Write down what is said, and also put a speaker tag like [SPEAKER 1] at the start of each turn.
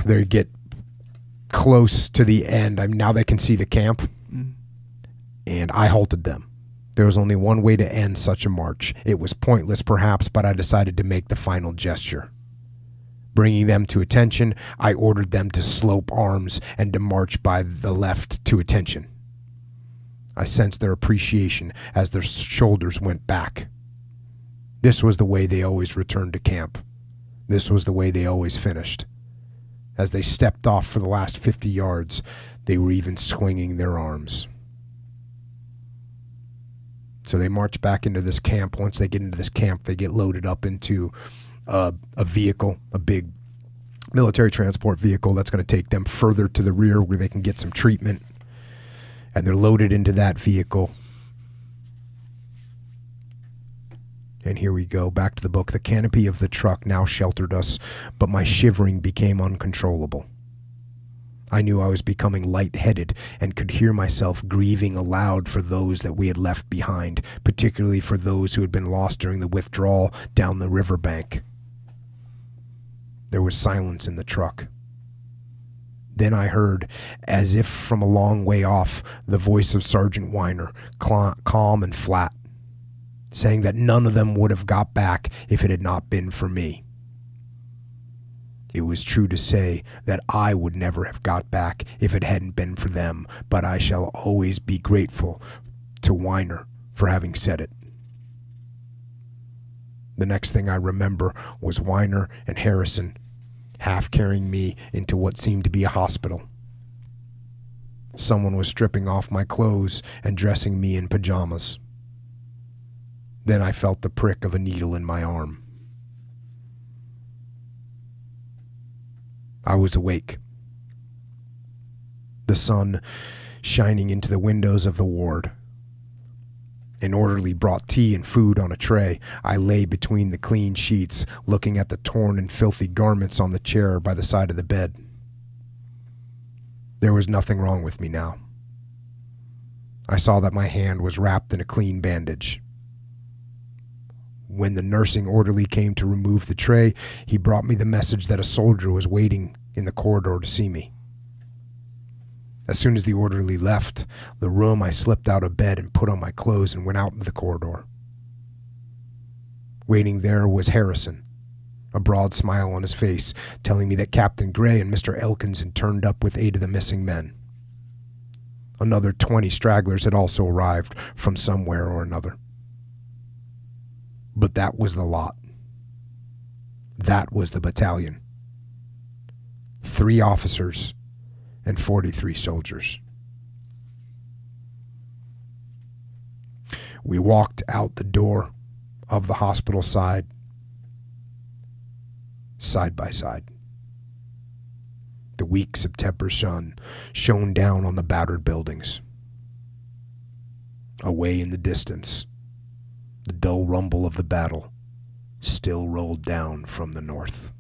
[SPEAKER 1] they get close to the end. Now they can see the camp, and I halted them. There was only one way to end such a march. It was pointless, perhaps, but I decided to make the final gesture. Bringing them to attention, I ordered them to slope arms and to march by the left to attention. I sensed their appreciation as their shoulders went back. This was the way they always returned to camp. This was the way they always finished. As they stepped off for the last 50 yards, they were even swinging their arms. So they march back into this camp. Once they get into this camp, they get loaded up into a vehicle, a big military transport vehicle that's going to take them further to the rear where they can get some treatment. And they're loaded into that vehicle. And here we go, back to the book. The canopy of the truck now sheltered us, but my shivering became uncontrollable. I knew I was becoming lightheaded and could hear myself grieving aloud for those that we had left behind, particularly for those who had been lost during the withdrawal down the riverbank. There was silence in the truck. Then I heard, as if from a long way off, the voice of Sergeant Weiner, calm and flat, saying that none of them would have got back if it had not been for me. It was true to say that I would never have got back if it hadn't been for them, but I shall always be grateful to Weiner for having said it. The next thing I remember was Weiner and Harrison half carrying me into what seemed to be a hospital. Someone was stripping off my clothes and dressing me in pajamas. Then I felt the prick of a needle in my arm. I was awake. The sun shining into the windows of the ward. An orderly brought tea and food on a tray. I lay between the clean sheets, looking at the torn and filthy garments on the chair by the side of the bed. There was nothing wrong with me now. I saw that my hand was wrapped in a clean bandage. When the nursing orderly came to remove the tray, he brought me the message that a soldier was waiting in the corridor to see me. As soon as the orderly left the room, I slipped out of bed and put on my clothes and went out into the corridor. Waiting there was Harrison, a broad smile on his face, telling me that Captain Gray and Mr. Elkins had turned up with 8 of the missing men. Another 20 stragglers had also arrived from somewhere or another. But that was the lot. That was the battalion. 3 officers and 43 soldiers. We walked out the door of the hospital side by side. The weak September sun shone down on the battered buildings. Away in the distance, the dull rumble of the battle still rolled down from the north.